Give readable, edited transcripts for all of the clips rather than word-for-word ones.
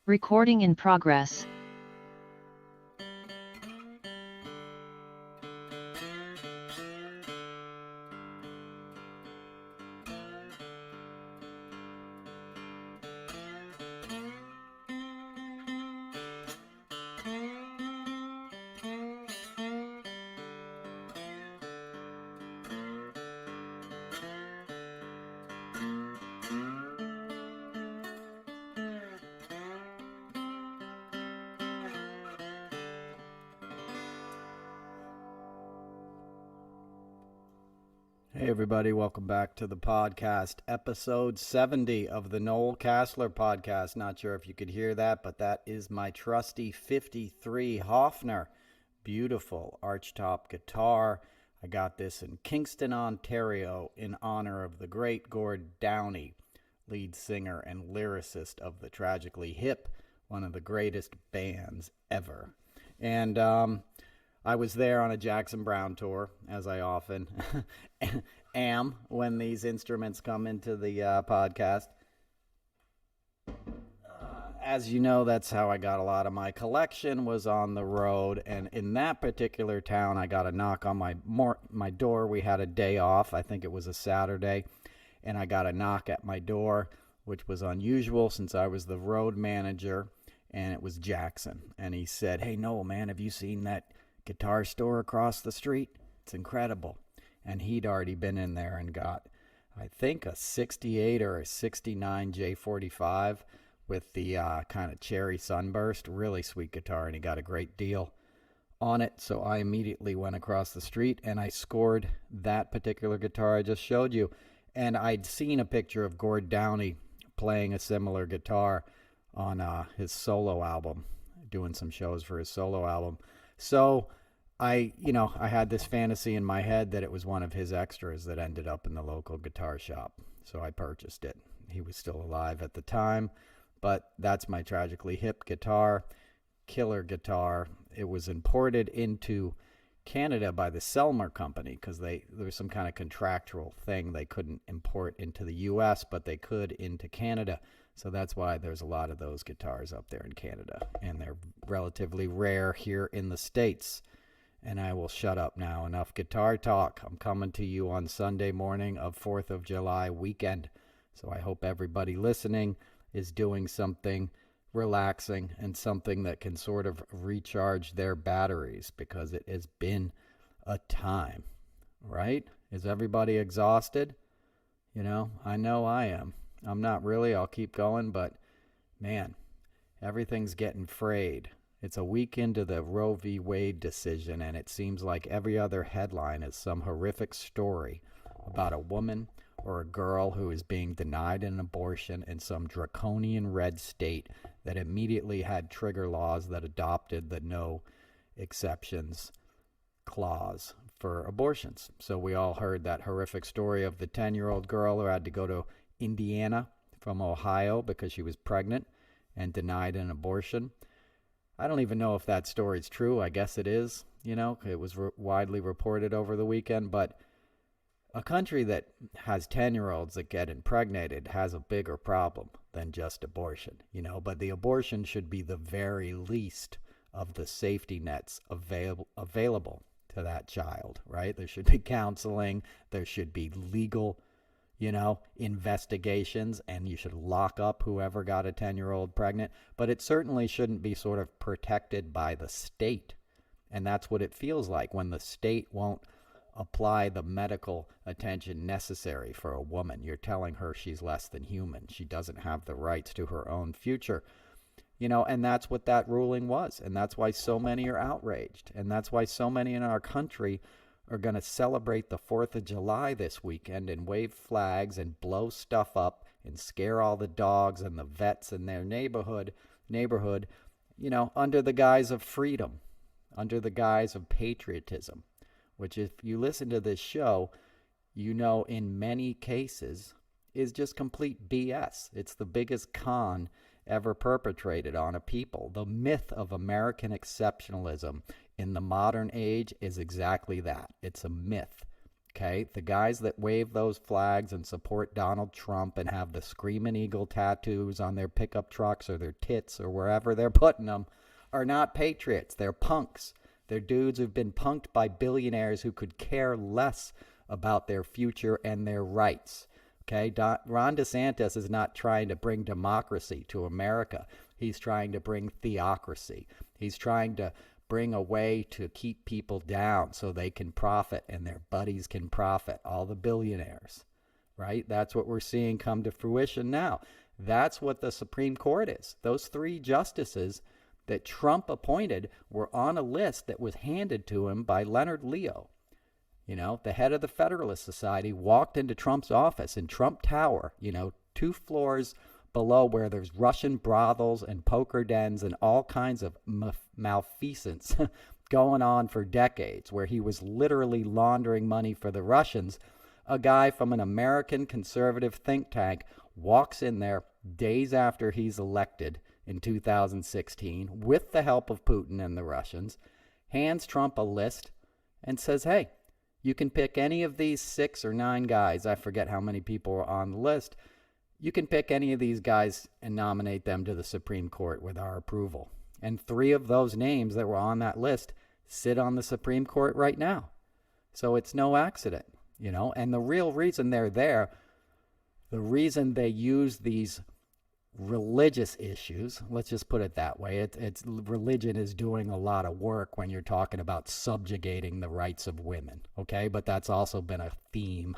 Recording in progress. Hey everybody, welcome back to the podcast, episode 70 of the Noel Casler podcast. Not sure if you could hear that, but that is my trusty 53 Hofner. Beautiful archtop guitar. I got this in Kingston, Ontario in honor of the great Gord Downie, lead singer and lyricist of the Tragically Hip, one of the greatest bands ever. And I was there on a Jackson Browne tour, as I often am when these instruments come into the podcast. As you know, that's how I got a lot of my collection, was on the road. And in that particular town, I got a knock on my door. We had a day off. I think it was a Saturday. And I got a knock at my door, which was unusual since I was the road manager. And it was Jackson. And he said, "Hey, Noel, man, have you seen that guitar store across the street? It's incredible." And he'd already been in there and got, I think, a 68 or a 69 J45 with the kind of cherry sunburst. Really sweet guitar, and he got a great deal on it. So I immediately went across the street and I scored that particular guitar I just showed you. And I'd seen a picture of Gord Downie playing a similar guitar on his solo album, doing some shows for his solo album. So I had this fantasy in my head that it was one of his extras that ended up in the local guitar shop. So I purchased it. He was still alive at the time, but that's my Tragically Hip guitar, killer guitar. It was imported into Canada by the Selmer Company because there was some kind of contractual thing. They couldn't import into the U.S., but they could into Canada. So that's why there's a lot of those guitars up there in Canada, and they're relatively rare here in the States. And I will shut up now. Enough guitar talk. I'm coming to you on Sunday morning of 4th of July weekend. So I hope everybody listening is doing something relaxing and something that can sort of recharge their batteries, because it has been a time, right? Is everybody exhausted? I know I am. I'm not really. I'll keep going, but man, everything's getting frayed. It's a week into the Roe v. Wade decision, and it seems like every other headline is some horrific story about a woman or a girl who is being denied an abortion in some draconian red state that immediately had trigger laws that adopted the no exceptions clause for abortions. So we all heard that horrific story of the 10-year-old girl who had to go to Indiana from Ohio because she was pregnant and denied an abortion. I don't even know if that story's true. I guess it is. It was widely reported over the weekend. But a country that has 10-year-olds that get impregnated has a bigger problem than just abortion. But the abortion should be the very least of the safety nets available to that child, right? There should be counseling. There should be legal investigations, and you should lock up whoever got a 10-year-old pregnant. But it certainly shouldn't be sort of protected by the state. And that's what it feels like when the state won't apply the medical attention necessary for a woman. You're telling her she's less than human. She doesn't have the rights to her own future. And that's what that ruling was. And that's why so many are outraged. And that's why so many in our country are going to celebrate the 4th of July this weekend and wave flags and blow stuff up and scare all the dogs and the vets in their neighborhood, under the guise of freedom, under the guise of patriotism, which, if you listen to this show, in many cases is just complete BS. It's the biggest con ever perpetrated on a people. The myth of American exceptionalism in the modern age is exactly that. It's a myth. Okay, the guys that wave those flags and support Donald Trump and have the Screaming Eagle tattoos on their pickup trucks or their tits or wherever they're putting them are not patriots. They're punks. They're dudes who've been punked by billionaires who could care less about their future and their rights. Okay, Ron DeSantis is not trying to bring democracy to America. He's trying to bring theocracy. He's trying to bring a way to keep people down so they can profit and their buddies can profit, all the billionaires, right? That's what we're seeing come to fruition now. That's what the Supreme Court is. Those 3 justices that Trump appointed were on a list that was handed to him by Leonard Leo. You know, the head of the Federalist Society walked into Trump's office in Trump Tower, 2 floors below where there's Russian brothels and poker dens and all kinds of malfeasance going on for decades, where he was literally laundering money for the Russians. A guy from an American conservative think tank walks in there days after he's elected in 2016 with the help of Putin and the Russians, hands Trump a list and says, hey, you can pick any of these 6 or 9 guys. I forget how many people are on the list. You can pick any of these guys and nominate them to the Supreme Court with our approval. And 3 of those names that were on that list sit on the Supreme Court right now. So it's no accident, and the real reason they're there, the reason they use these religious issues, let's just put it that way. It's religion is doing a lot of work when you're talking about subjugating the rights of women, okay? But that's also been a theme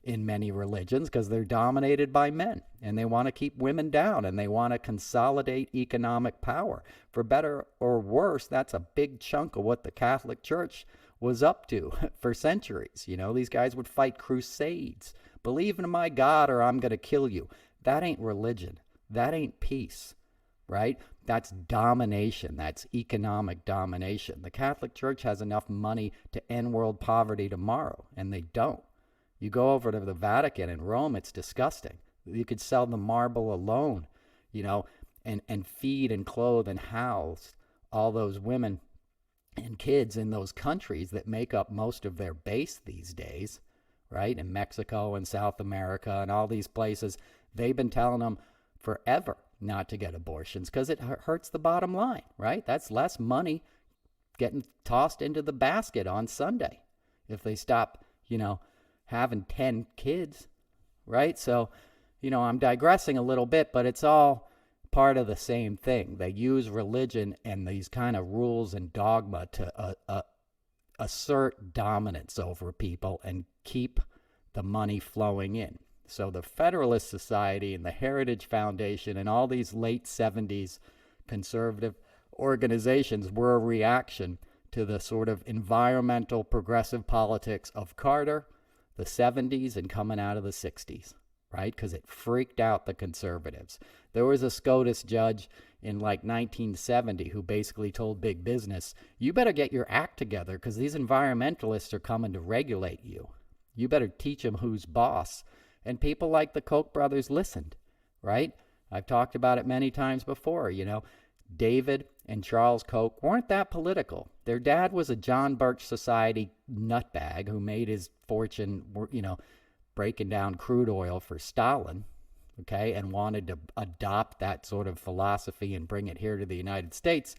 in many religions because they're dominated by men and they want to keep women down and they want to consolidate economic power. For better or worse, that's a big chunk of what the Catholic Church was up to for centuries. These guys would fight crusades. Believe in my God or I'm going to kill you. That ain't religion. That ain't peace, right? That's domination. That's economic domination. The Catholic Church has enough money to end world poverty tomorrow, and they don't. You go over to the Vatican in Rome, it's disgusting. You could sell the marble alone, and feed and clothe and house all those women and kids in those countries that make up most of their base these days, right? In Mexico and South America and all these places, they've been telling them forever not to get abortions because it hurts the bottom line, right? That's less money getting tossed into the basket on Sunday if they stop, having 10 kids, right? So, I'm digressing a little bit, but it's all part of the same thing. They use religion and these kind of rules and dogma to assert dominance over people and keep the money flowing in. So the Federalist Society and the Heritage Foundation and all these late 70s conservative organizations were a reaction to the sort of environmental progressive politics of Carter, the 70s, and coming out of the 60s, right? Because it freaked out the conservatives. There was a SCOTUS judge in like 1970 who basically told big business, you better get your act together because these environmentalists are coming to regulate you. You better teach them who's boss. And people like the Koch brothers listened, right? I've talked about it many times before, David and Charles Koch weren't that political. Their dad was a John Birch Society nutbag who made his fortune, breaking down crude oil for Stalin, okay, and wanted to adopt that sort of philosophy and bring it here to the United States.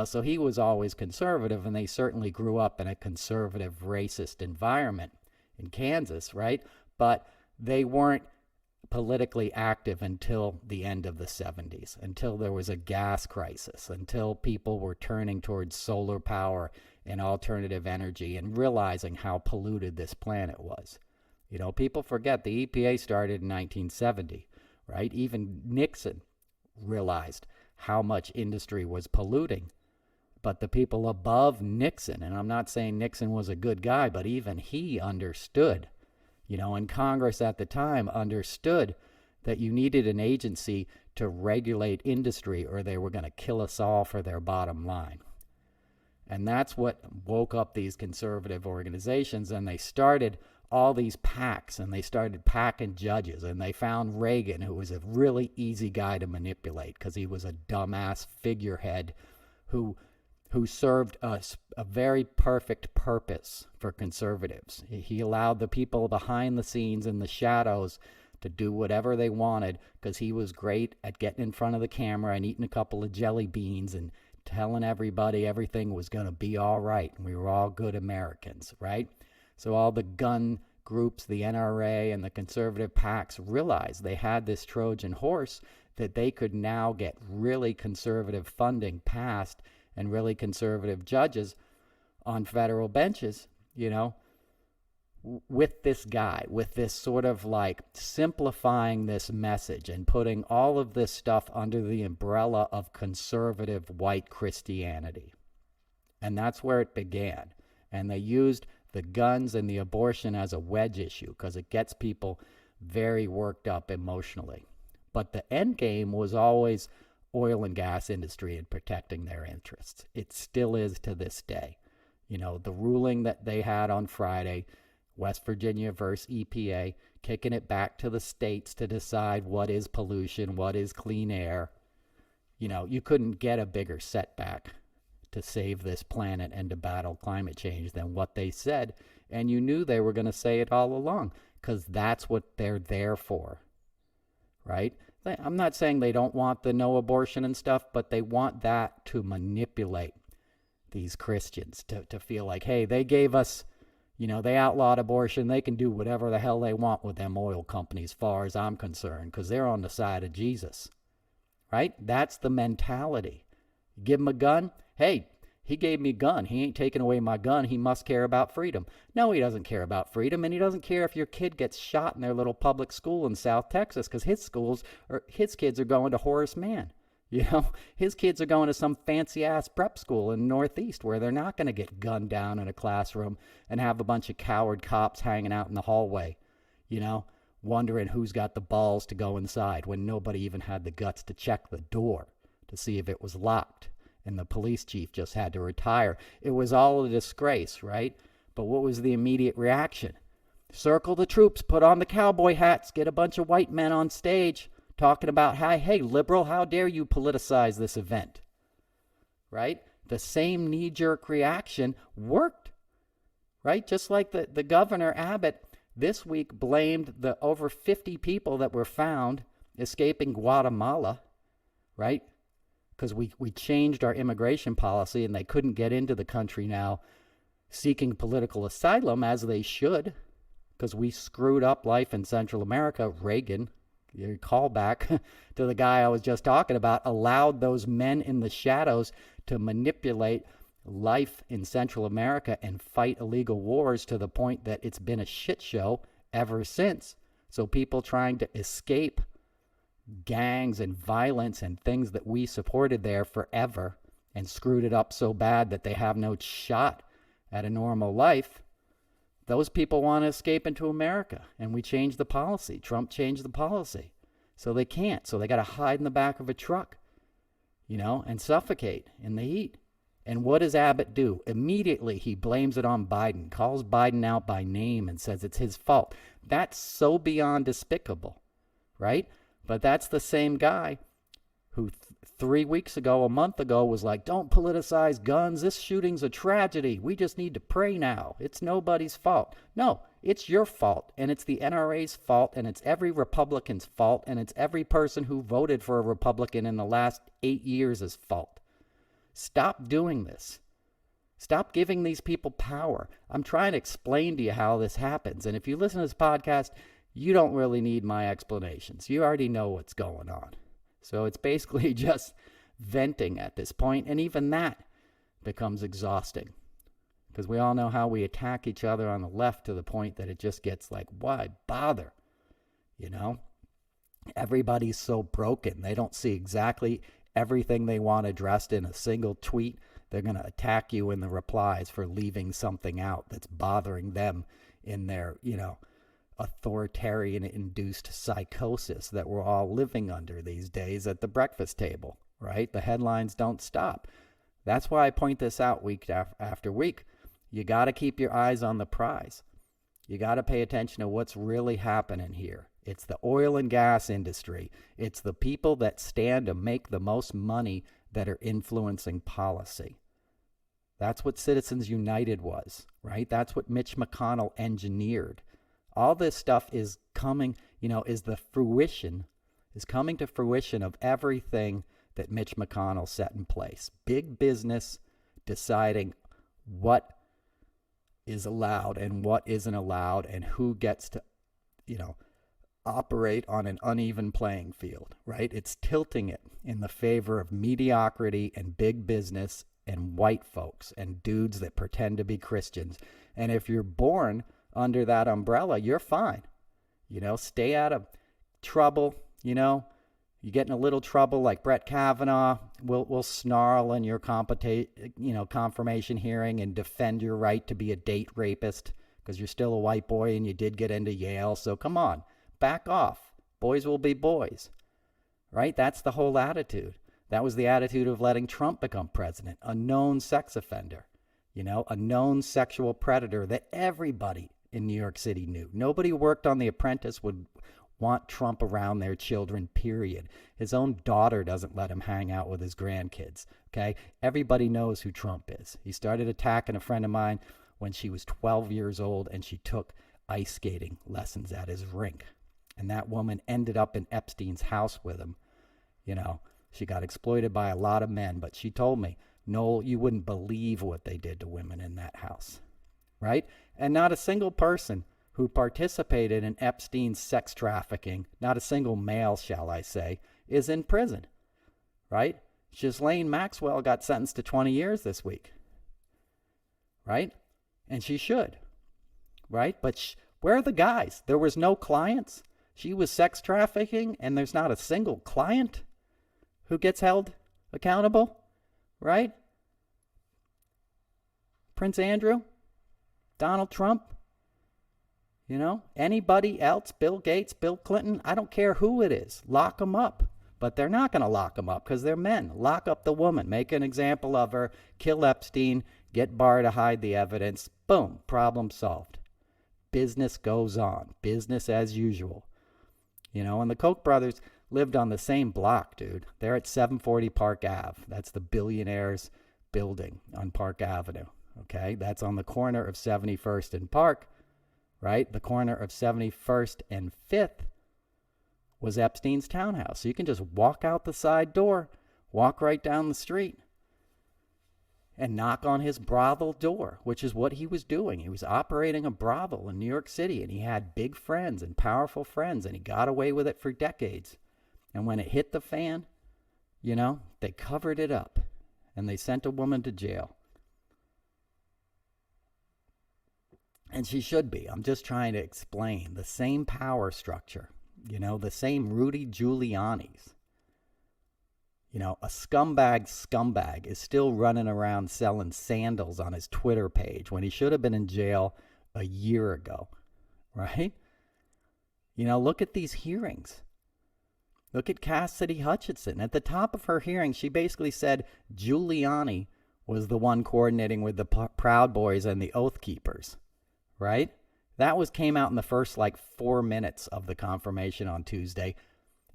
So he was always conservative, and they certainly grew up in a conservative, racist environment in Kansas, right? But they weren't politically active until the end of the 70s, until there was a gas crisis, until people were turning towards solar power and alternative energy and realizing how polluted this planet was. People forget the EPA started in 1970, right? Even Nixon realized how much industry was polluting. But the people above Nixon, and I'm not saying Nixon was a good guy, but even he understood, and Congress at the time understood that you needed an agency to regulate industry or they were going to kill us all for their bottom line. And that's what woke up these conservative organizations, and they started all these PACs, and they started packing judges, and they found Reagan, who was a really easy guy to manipulate because he was a dumbass figurehead who who served a very perfect purpose for conservatives. He allowed the people behind the scenes in the shadows to do whatever they wanted because he was great at getting in front of the camera and eating a couple of jelly beans and telling everybody everything was going to be all right and we were all good Americans, right? So all the gun groups, the NRA and the conservative PACs realized they had this Trojan horse that they could now get really conservative funding passed and really conservative judges on federal benches, you know, with this guy, with this sort of like simplifying this message and putting all of this stuff under the umbrella of conservative white Christianity. And that's where it began. And they used the guns and the abortion as a wedge issue because it gets people very worked up emotionally. But the end game was always oil and gas industry and protecting their interests. It still is to this day. You know, the ruling that they had on Friday, West Virginia versus EPA, kicking it back to the states to decide what is pollution, what is clean air. You know, you couldn't get a bigger setback to save this planet and to battle climate change than what they said. And you knew they were going to say it all along because that's what they're there for, right? I'm not saying they don't want the no abortion and stuff, but they want that to manipulate these Christians to feel like, hey, they gave us, you know, they outlawed abortion. They can do whatever the hell they want with them oil companies, as far as I'm concerned, because they're on the side of Jesus, right? That's the mentality. You give them a gun. Hey, he gave me a gun. He ain't taking away my gun. He must care about freedom. No, he doesn't care about freedom, and he doesn't care if your kid gets shot in their little public school in South Texas because his kids are going to Horace Mann. You know, his kids are going to some fancy-ass prep school in the Northeast where they're not going to get gunned down in a classroom and have a bunch of coward cops hanging out in the hallway, you know, wondering who's got the balls to go inside when nobody even had the guts to check the door to see if it was locked. And the police chief just had to retire. It was all a disgrace, right? But what was the immediate reaction? Circle the troops, put on the cowboy hats, get a bunch of white men on stage talking about, hey, liberal, how dare you politicize this event, right? The same knee-jerk reaction worked, right? Just like the governor, Abbott, this week blamed the over 50 people that were found escaping Guatemala, right? Because we changed our immigration policy and they couldn't get into the country now seeking political asylum as they should because we screwed up life in Central America. Reagan, your callback to the guy I was just talking about, allowed those men in the shadows to manipulate life in Central America and fight illegal wars to the point that it's been a shit show ever since. So people trying to escape gangs and violence and things that we supported there forever and screwed it up so bad that they have no shot at a normal life, those people want to escape into America, and we changed the policy. Trump changed the policy. So they can't. So they got to hide in the back of a truck, you know, and suffocate in the heat. And what does Abbott do? Immediately he blames it on Biden, calls Biden out by name and says it's his fault. That's so beyond despicable, right? But that's the same guy who 3 weeks ago, a month ago, was like, don't politicize guns. This shooting's a tragedy. We just need to pray now. It's nobody's fault. No, it's your fault, and it's the NRA's fault, and it's every Republican's fault, and it's every person who voted for a Republican in the last 8 years' fault. Stop doing this. Stop giving these people power. I'm trying to explain to you how this happens, and if you listen to this podcast, you don't really need my explanations. You already know what's going on. So it's basically just venting at this point, and even that becomes exhausting because we all know how we attack each other on the left to the point that it just gets like, why bother? You know, everybody's so broken. They don't see exactly everything they want addressed in a single tweet. They're going to attack you in the replies for leaving something out that's bothering them in their, you know, authoritarian-induced psychosis that we're all living under these days at the breakfast table, right? The headlines don't stop. That's why I point this out week after week. You got to keep your eyes on the prize. You got to pay attention to what's really happening here. It's the oil and gas industry. It's the people that stand to make the most money that are influencing policy. That's what Citizens United was, right? That's what Mitch McConnell engineered. All this stuff is coming, is coming to fruition of everything that Mitch McConnell set in place. Big business deciding what is allowed and what isn't allowed and who gets to, operate on an uneven playing field, right? It's tilting it in the favor of mediocrity and big business and white folks and dudes that pretend to be Christians. And if you're born under that umbrella, you're fine. Stay out of trouble. You get in a little trouble like Brett Kavanaugh, will snarl in your confirmation hearing and defend your right to be a date rapist because you're still a white boy and you did get into Yale. So come on, back off. Boys will be boys, right? That's the whole attitude. That was the attitude of letting Trump become president, a known sex offender, a known sexual predator that everybody in New York City knew. Nobody who worked on The Apprentice would want Trump around their children, period. His own daughter doesn't let him hang out with his grandkids, okay? Everybody knows who Trump is. He started attacking a friend of mine when she was 12 years old and she took ice skating lessons at his rink. And that woman ended up in Epstein's house with him. She got exploited by a lot of men, but she told me, Noel, you wouldn't believe what they did to women in that house, right? And not a single person who participated in Epstein's sex trafficking, not a single male, shall I say, is in prison, right? Ghislaine Maxwell got sentenced to 20 years this week, right? And she should, right? But where are the guys? There was no clients. She was sex trafficking, and there's not a single client who gets held accountable, right? Prince Andrew, Donald Trump, anybody else, Bill Gates, Bill Clinton, I don't care who it is, lock them up. But they're not going to lock them up because they're men. Lock up the woman, make an example of her, kill Epstein, get Barr to hide the evidence. Boom, problem solved. Business goes on, business as usual. And the Koch brothers lived on the same block, dude. They're at 740 Park Ave. That's the billionaires' building on Park Avenue, okay? That's on the corner of 71st and Park, right? The corner of 71st and 5th was Epstein's townhouse. So you can just walk out the side door, walk right down the street, and knock on his brothel door, which is what he was doing. He was operating a brothel in New York City, and he had big friends and powerful friends, and he got away with it for decades. And when it hit the fan, they covered it up, and they sent a woman to jail. And she should be. I'm just trying to explain the same power structure, the same Rudy Giuliani's. A scumbag is still running around selling sandals on his Twitter page when he should have been in jail a year ago, right? Look at these hearings. Look at Cassidy Hutchinson. At the top of her hearing, she basically said Giuliani was the one coordinating with the Proud Boys and the Oath Keepers, right? That came out in the first 4 minutes of the confirmation on Tuesday.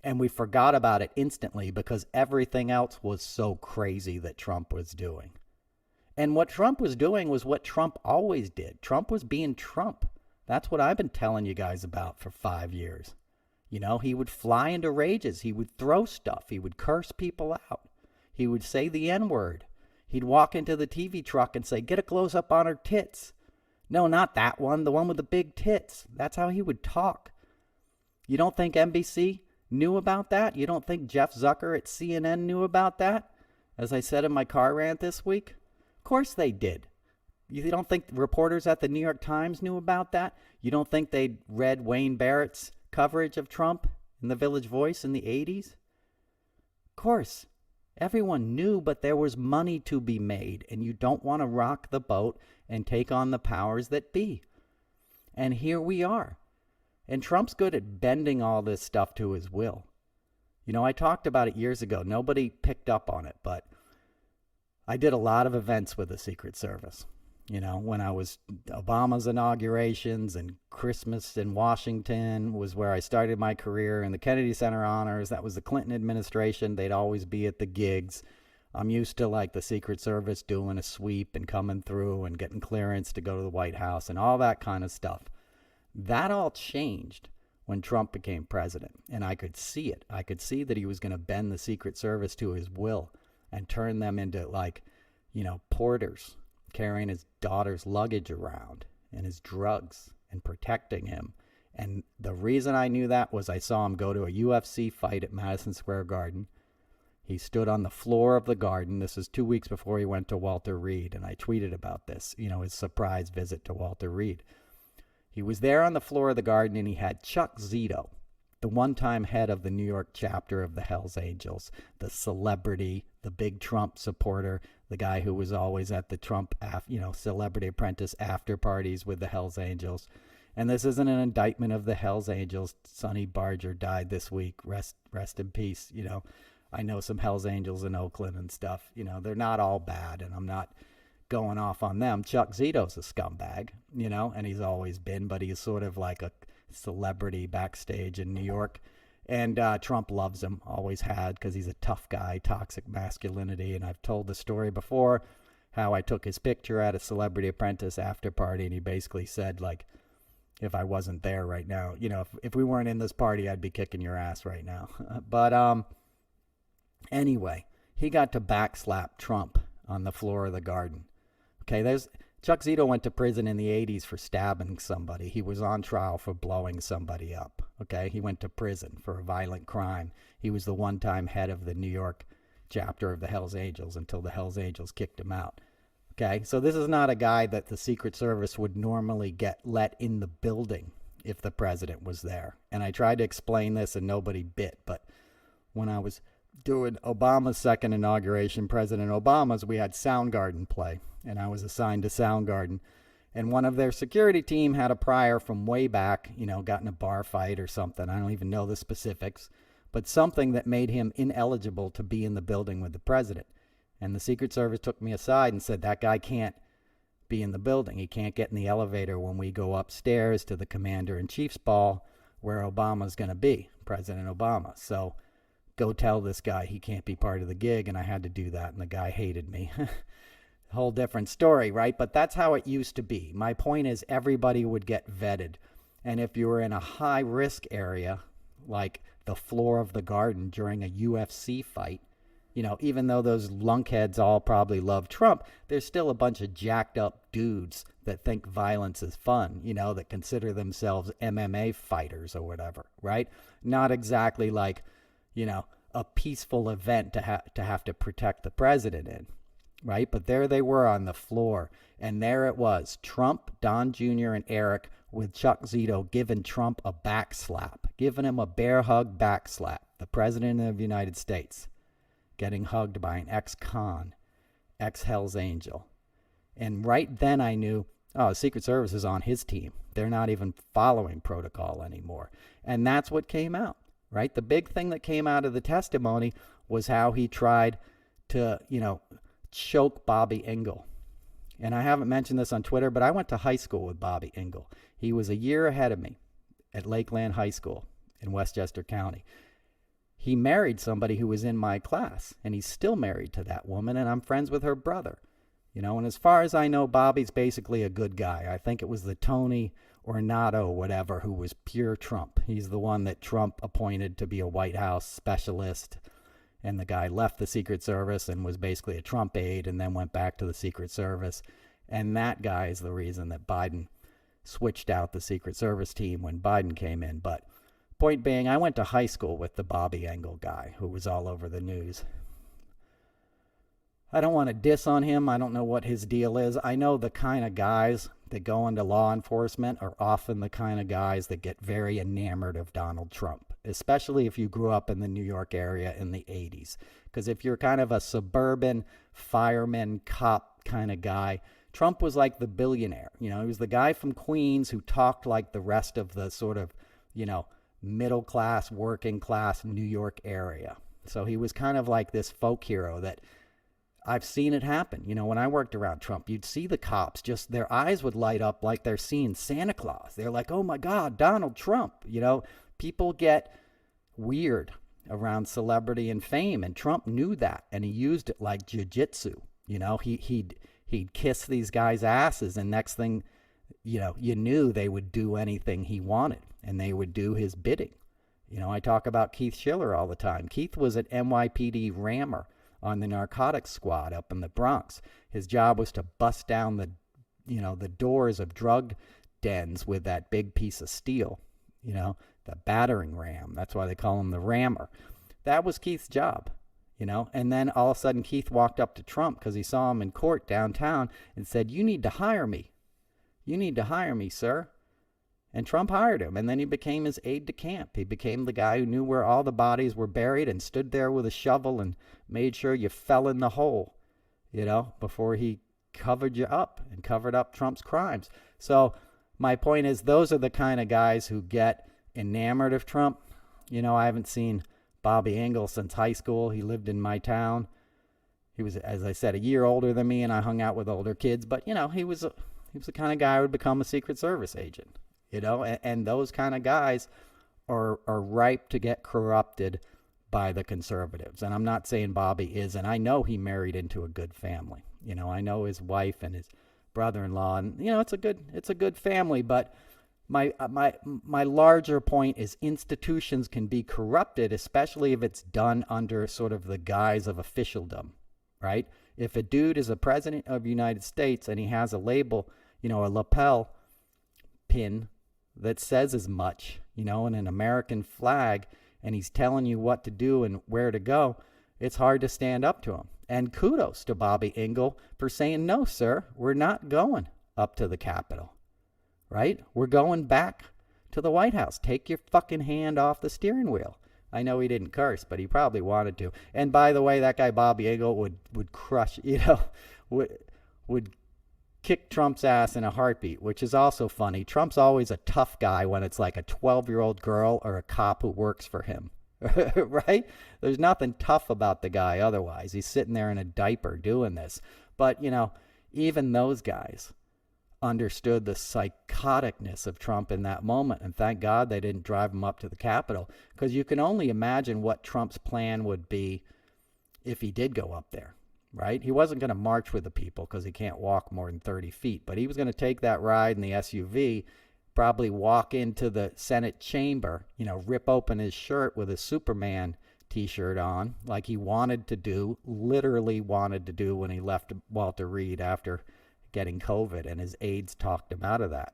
And we forgot about it instantly because everything else was so crazy that Trump was doing. And what Trump was doing was what Trump always did. Trump was being Trump. That's what I've been telling you guys about for 5 years. He would fly into rages. He would throw stuff. He would curse people out. He would say the N-word. He'd walk into the TV truck and say, get a close-up on her tits. No, not that one. The one with the big tits. That's how he would talk. You don't think NBC knew about that? You don't think Jeff Zucker at CNN knew about that? As I said in my car rant this week? Of course they did. You don't think reporters at the New York Times knew about that? You don't think they read Wayne Barrett's coverage of Trump in the Village Voice in the 80s? Of course. Everyone knew, but there was money to be made, and you don't want to rock the boat and take on the powers that be. And here we are. And Trump's good at bending all this stuff to his will. I talked about it years ago. Nobody picked up on it, but I did a lot of events with the Secret Service. When I was Obama's inaugurations and Christmas in Washington was where I started my career, and the Kennedy Center honors, that was the Clinton administration. They'd always be at the gigs. I'm used to like the Secret Service doing a sweep and coming through and getting clearance to go to the White House and all that kind of stuff. That all changed when Trump became president, and I could see it. I could see that he was going to bend the Secret Service to his will and turn them into like, porters carrying his daughter's luggage around and his drugs and protecting him. And the reason I knew that was I saw him go to a UFC fight at Madison Square Garden. He stood on the floor of the Garden. This is 2 weeks before he went to Walter Reed, and I tweeted about this, his surprise visit to Walter Reed. He was there on the floor of the Garden, and he had Chuck Zito, the one-time head of the New York chapter of the Hells Angels, the celebrity, the big Trump supporter, the guy who was always at the Trump, Celebrity Apprentice after parties with the Hells Angels. And this isn't an indictment of the Hells Angels. Sonny Barger died this week. Rest in peace. I know some Hells Angels in Oakland and stuff. They're not all bad, and I'm not going off on them. Chuck Zito's a scumbag, and he's always been, but he's sort of like a celebrity backstage in New York. And Trump loves him, always had, because he's a tough guy, toxic masculinity. And I've told the story before how I took his picture at a Celebrity Apprentice after party, and he basically said, like, if I wasn't there right now, if we weren't in this party, I'd be kicking your ass right now. But anyway, he got to backslap Trump on the floor of the Garden. Okay, Chuck Zito went to prison in the 80s for stabbing somebody. He was on trial for blowing somebody up. Okay, he went to prison for a violent crime. He was the one-time head of the New York chapter of the Hells Angels until the Hells Angels kicked him out. Okay, so this is not a guy that the Secret Service would normally let in the building if the president was there. And I tried to explain this and nobody bit, but when I was doing Obama's second inauguration, President Obama's, we had Soundgarden play, and I was assigned to Soundgarden. And one of their security team had a prior from way back, got in a bar fight or something. I don't even know the specifics, but something that made him ineligible to be in the building with the president. And the Secret Service took me aside and said, that guy can't be in the building. He can't get in the elevator when we go upstairs to the Commander-in-Chief's ball where Obama's going to be, President Obama. So go tell this guy he can't be part of the gig. And I had to do that, and the guy hated me. Whole different story, right? But that's how it used to be. My point is everybody would get vetted. And if you were in a high-risk area, like the floor of the Garden during a UFC fight, even though those lunkheads all probably love Trump, there's still a bunch of jacked up dudes that think violence is fun, that consider themselves MMA fighters or whatever, right? Not exactly like, a peaceful event to have to protect the president in, right? But there they were on the floor, and there it was, Trump, Don Jr., and Eric with Chuck Zito giving Trump a backslap, giving him a bear hug backslap, the president of the United States, getting hugged by an ex-con, ex-Hells Angel. And right then I knew, the Secret Service is on his team. They're not even following protocol anymore. And that's what came out, right? The big thing that came out of the testimony was how he tried to, choke Bobby Engel. And I haven't mentioned this on Twitter, but I went to high school with Bobby Engel. He was a year ahead of me at Lakeland High School in Westchester County. He married somebody who was in my class, and he's still married to that woman, and I'm friends with her brother. And as far as I know, Bobby's basically a good guy. I think it was the Tony Ornato, whatever, who was pure Trump. He's the one that Trump appointed to be a White House specialist, and the guy left the Secret Service and was basically a Trump aide and then went back to the Secret Service. And that guy is the reason that Biden switched out the Secret Service team when Biden came in. But point being, I went to high school with the Bobby Engel guy who was all over the news. I don't want to diss on him. I don't know what his deal is. I know the kind of guys that go into law enforcement are often the kind of guys that get very enamored of Donald Trump, especially if you grew up in the New York area in the 80s. Because if you're kind of a suburban fireman, cop kind of guy, Trump was like the billionaire. He was the guy from Queens who talked like the rest of the sort of, middle class, working class New York area. So he was kind of like this folk hero that I've seen it happen. When I worked around Trump, you'd see the cops, just their eyes would light up like they're seeing Santa Claus. They're like, oh my God, Donald Trump. People get weird around celebrity and fame, and Trump knew that, and he used it like jiu-jitsu. You know, he'd kiss these guys' asses, and next thing, you know, you knew they would do anything he wanted, and they would do his bidding. You know, I talk about Keith Schiller all the time. Keith was an NYPD rammer on the narcotics squad up in the Bronx. His job was to bust down the doors of drug dens with that big piece of steel, you know, the battering ram. That's why they call him the rammer. That was Keith's job, you know. And then all of a sudden Keith walked up to Trump because he saw him in court downtown and said, "You need to hire me. You need to hire me, sir." And Trump hired him, and then he became his aide-de-camp. He became the guy who knew where all the bodies were buried and stood there with a shovel and made sure you fell in the hole, you know, before he covered you up and covered up Trump's crimes. So my point is, those are the kind of guys who get enamored of Trump. You know, I haven't seen Bobby Engel since high school. He lived in my town. He was, as I said, a year older than me, and I hung out with older kids. But, you know, he was the kind of guy who would become a Secret Service agent. You know, and those kind of guys are ripe to get corrupted by the conservatives. And I'm not saying Bobby is, and I know he married into a good family. You know, I know his wife and his brother-in-law, and you know, it's a good family. But my larger point is institutions can be corrupted, especially if it's done under sort of the guise of officialdom, right? If a dude is a president of the United States and he has a label, you know, a lapel pin that says as much, you know, and an American flag, and he's telling you what to do and where to go, it's hard to stand up to him. And kudos to Bobby Engel for saying, "No, sir, we're not going up to the Capitol, right? We're going back to the White House. Take your fucking hand off the steering wheel." I know he didn't curse, but he probably wanted to. And by the way, that guy Bobby Engel would crush, you know, would kick Trump's ass in a heartbeat, which is also funny. Trump's always a tough guy when it's like a 12-year-old girl or a cop who works for him, right? There's nothing tough about the guy otherwise. He's sitting there in a diaper doing this. But, you know, even those guys understood the psychoticness of Trump in that moment, and thank God they didn't drive him up to the Capitol, because you can only imagine what Trump's plan would be if he did go up there. Right? He wasn't going to march with the people because he can't walk more than 30 feet, but he was going to take that ride in the SUV, probably walk into the Senate chamber, you know, rip open his shirt with a Superman t-shirt on, like he wanted to do, literally wanted to do when he left Walter Reed after getting COVID, and his aides talked him out of that.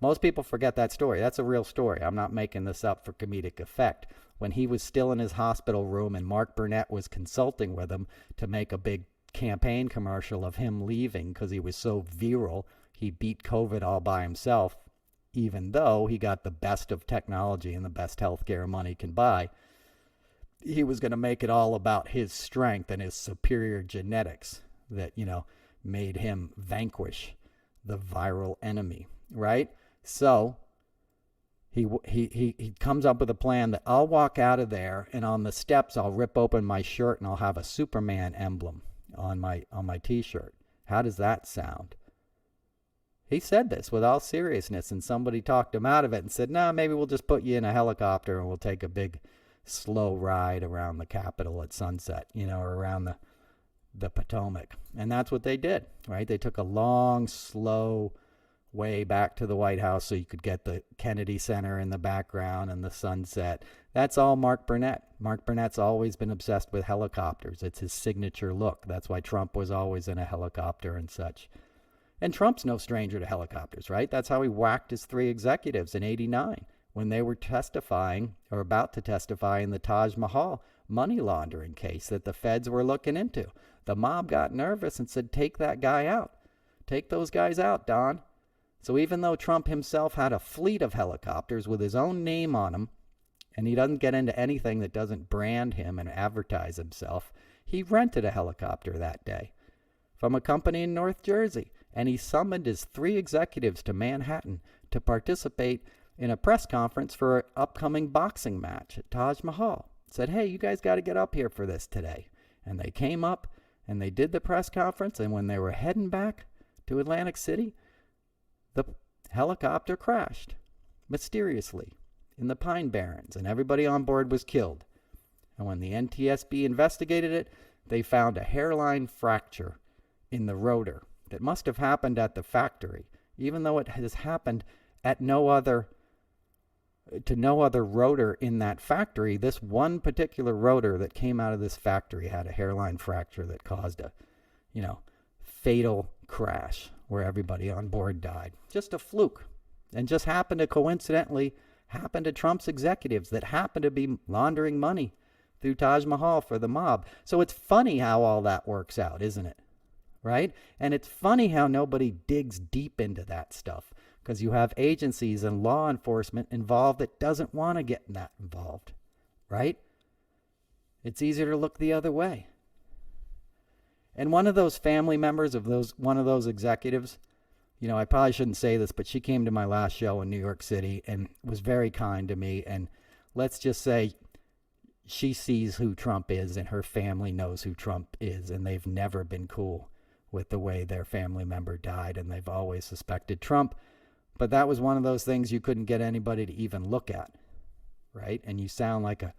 Most people forget that story. That's a real story. I'm not making this up for comedic effect. When he was still in his hospital room and Mark Burnett was consulting with him to make a big campaign commercial of him leaving because he was so virile, he beat COVID all by himself, even though he got the best of technology and the best healthcare money can buy. He was going to make it all about his strength and his superior genetics that, you know, made him vanquish the viral enemy, right? So he comes up with a plan that I'll walk out of there, and on the steps I'll rip open my shirt and I'll have a Superman emblem on my t-shirt. How does that sound? He said this with all seriousness, and somebody talked him out of it and said, "No, maybe we'll just put you in a helicopter and we'll take a big slow ride around the Capitol at sunset, you know, or around the Potomac." And that's what they did, right? They took a long, slow way back to the White House so you could get the Kennedy Center in the background and the sunset. That's all Mark Burnett. Mark Burnett's always been obsessed with helicopters. It's his signature look. That's why Trump was always in a helicopter and such. And Trump's no stranger to helicopters, right? That's how he whacked his 3 executives in '89 when they were testifying or about to testify in the Taj Mahal money laundering case that the feds were looking into. The mob got nervous and said, "Take that guy out. Take those guys out, Don." So even though Trump himself had a fleet of helicopters with his own name on them, and he doesn't get into anything that doesn't brand him and advertise himself, he rented a helicopter that day from a company in North Jersey, and he summoned his 3 executives to Manhattan to participate in a press conference for an upcoming boxing match at Taj Mahal. Said, "Hey, you guys got to get up here for this today." And they came up and they did the press conference, and when they were heading back to Atlantic City, the helicopter crashed mysteriously in the Pine Barrens, and everybody on board was killed. And when the NTSB investigated it, they found a hairline fracture in the rotor that must have happened at the factory, even though it has happened at no other rotor in that factory. This one particular rotor that came out of this factory had a hairline fracture that caused a, fatal crash where everybody on board died. Just a fluke. And just happened to coincidentally happen to Trump's executives that happened to be laundering money through Taj Mahal for the mob. So it's funny how all that works out, isn't it? Right? And it's funny how nobody digs deep into that stuff, because you have agencies and law enforcement involved that doesn't want to get that involved, right? It's easier to look the other way. And one of those family members of one of those executives, I probably shouldn't say this, but she came to my last show in New York City and was very kind to me. And let's just say she sees who Trump is and her family knows who Trump is, and they've never been cool with the way their family member died, and they've always suspected Trump. But that was one of those things you couldn't get anybody to even look at, right? And you sound like a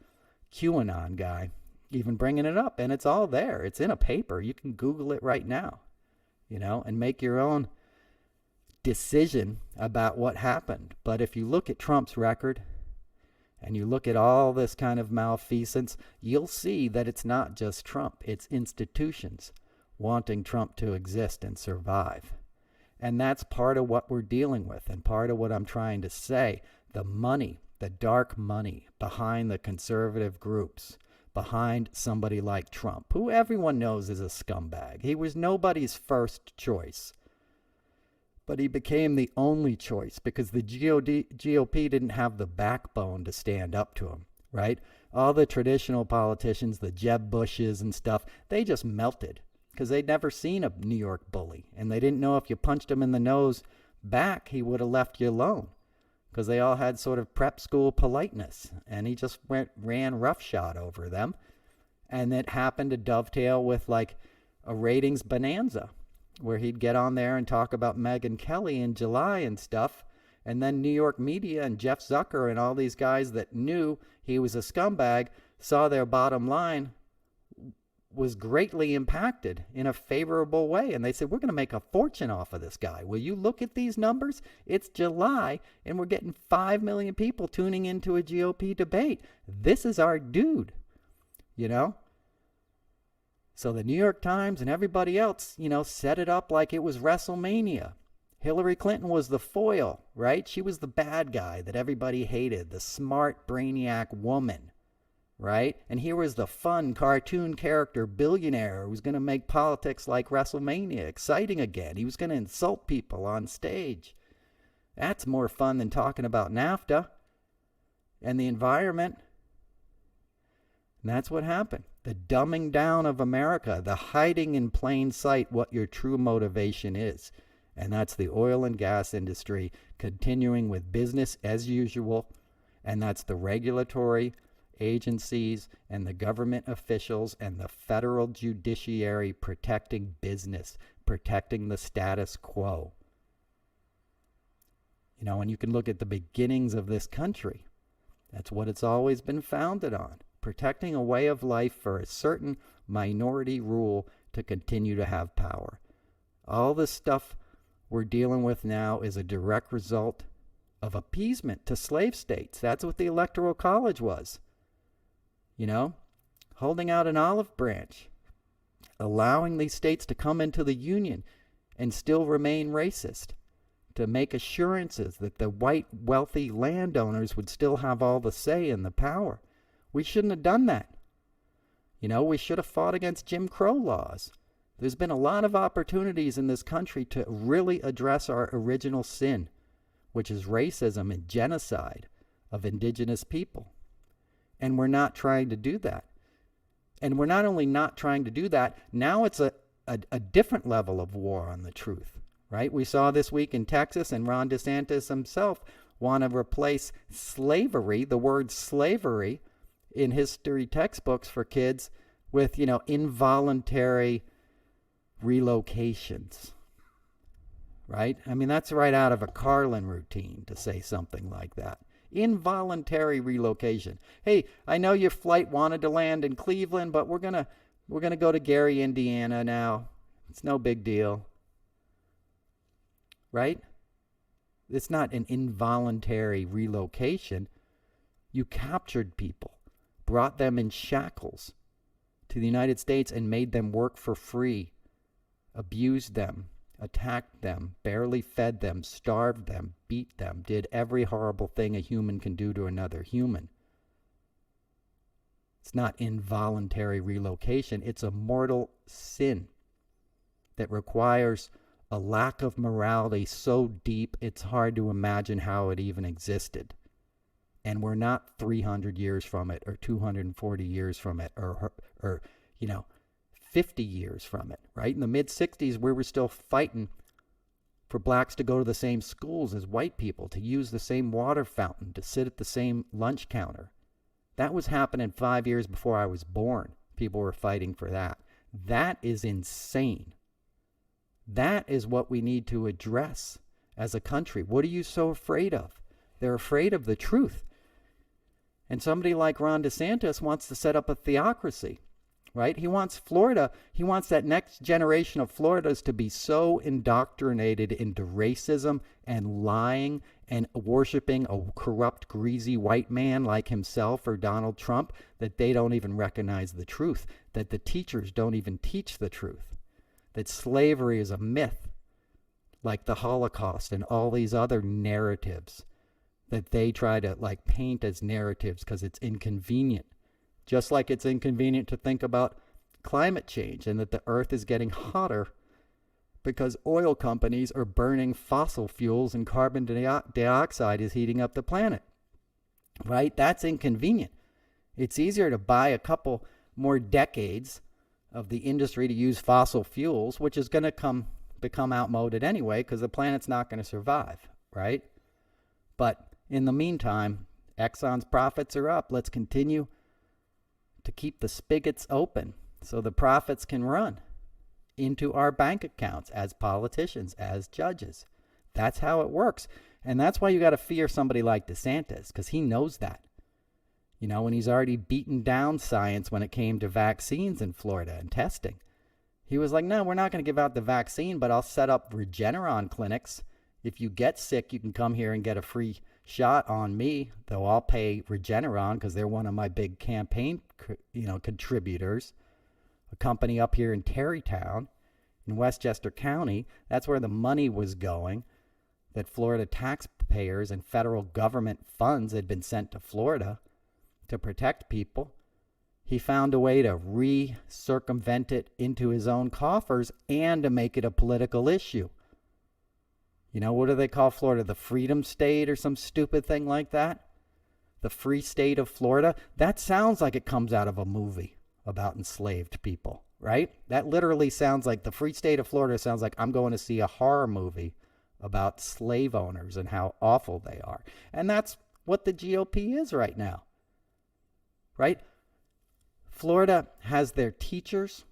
QAnon guy even bringing it up, and it's all there. It's in a paper. You can Google it right now, and make your own decision about what happened. But if you look at Trump's record and you look at all this kind of malfeasance, you'll see that it's not just Trump. It's institutions wanting Trump to exist and survive. And that's part of what we're dealing with, and part of what I'm trying to say. The money, the dark money behind the conservative groups, behind somebody like Trump, who everyone knows is a scumbag. He was nobody's first choice, but he became the only choice because the GOP didn't have the backbone to stand up to him, right? All the traditional politicians, the Jeb Bushes and stuff, they just melted because they'd never seen a New York bully, and they didn't know if you punched him in the nose back, he would have left you alone, because they all had sort of prep school politeness, and he just ran roughshod over them. And it happened to dovetail with like a ratings bonanza, where he'd get on there and talk about Megyn Kelly in July and stuff, and then New York media and Jeff Zucker and all these guys that knew he was a scumbag saw their bottom line was greatly impacted in a favorable way. And they said, we're going to make a fortune off of this guy. Will you look at these numbers? It's July, and we're getting 5 million people tuning into a GOP debate. This is our dude, So the New York Times and everybody else, set it up like it was WrestleMania. Hillary Clinton was the foil, right? She was the bad guy that everybody hated, the smart brainiac woman, right? And here was the fun cartoon character billionaire who was going to make politics like WrestleMania exciting again. He was going to insult people on stage. That's more fun than talking about NAFTA and the environment. And that's what happened. The dumbing down of America, the hiding in plain sight what your true motivation is. And that's the oil and gas industry continuing with business as usual. And that's the regulatory agencies and the government officials and the federal judiciary protecting business, protecting the status quo. And you can look at the beginnings of this country. That's what it's always been founded on. Protecting a way of life for a certain minority rule to continue to have power. All the stuff we're dealing with now is a direct result of appeasement to slave states. That's what the Electoral College was. Holding out an olive branch, allowing these states to come into the Union and still remain racist, to make assurances that the white wealthy landowners would still have all the say and the power. We shouldn't have done that. We should have fought against Jim Crow laws. There's been a lot of opportunities in this country to really address our original sin, which is racism and genocide of indigenous people. And we're not trying to do that. And we're not only not trying to do that, now it's a different level of war on the truth, right? We saw this week in Texas, and Ron DeSantis himself want to replace slavery, the word slavery, in history textbooks for kids with, involuntary relocations, right? I mean, that's right out of a Carlin routine to say something like that. Involuntary relocation. Hey, I know your flight wanted to land in Cleveland, but we're gonna go to Gary, Indiana now. It's no big deal. Right? It's not an involuntary relocation. You captured people, brought them in shackles to the United States and made them work for free, abused them, attacked them, barely fed them, starved them, beat them, did every horrible thing a human can do to another human. It's not involuntary relocation. It's a mortal sin that requires a lack of morality so deep it's hard to imagine how it even existed. And we're not 300 years from it or 240 years from it or 50 years from it, right? In the mid-60s, we were still fighting for blacks to go to the same schools as white people, to use the same water fountain, to sit at the same lunch counter. That was happening 5 years before I was born. People were fighting for that. That is insane. That is what we need to address as a country. What are you so afraid of? They're afraid of the truth. And somebody like Ron DeSantis wants to set up a theocracy, right? He wants Florida, he wants that next generation of Floridas to be so indoctrinated into racism and lying and worshiping a corrupt, greasy white man like himself or Donald Trump that they don't even recognize the truth, that the teachers don't even teach the truth, that slavery is a myth like the Holocaust and all these other narratives that they try to paint as narratives because it's inconvenient. Just like it's inconvenient to think about climate change and that the earth is getting hotter because oil companies are burning fossil fuels and carbon dioxide is heating up the planet. Right? That's inconvenient. It's easier to buy a couple more decades of the industry to use fossil fuels, which is going to become outmoded anyway because the planet's not going to survive, right? But in the meantime, Exxon's profits are up. Let's continue to keep the spigots open so the profits can run into our bank accounts as politicians, as judges. That's how it works. And that's why you got to fear somebody like DeSantis, because he knows that. You know, and he's already beaten down science when it came to vaccines in Florida and testing. He was like, no, we're not going to give out the vaccine, but I'll set up Regeneron clinics. If you get sick, you can come here and get a free shot on me, though I'll pay Regeneron because they're one of my big campaign, contributors. A company up here in Tarrytown in Westchester County, that's where the money was going, that Florida taxpayers and federal government funds had been sent to Florida to protect people. He found a way to circumvent it into his own coffers and to make it a political issue. You know, what do they call Florida? The Freedom State or some stupid thing like that? The Free State of Florida? That sounds like it comes out of a movie about enslaved people, right? That literally sounds like the Free State of Florida sounds like I'm going to see a horror movie about slave owners and how awful they are. And that's what the GOP is right now, right? Florida has their teachers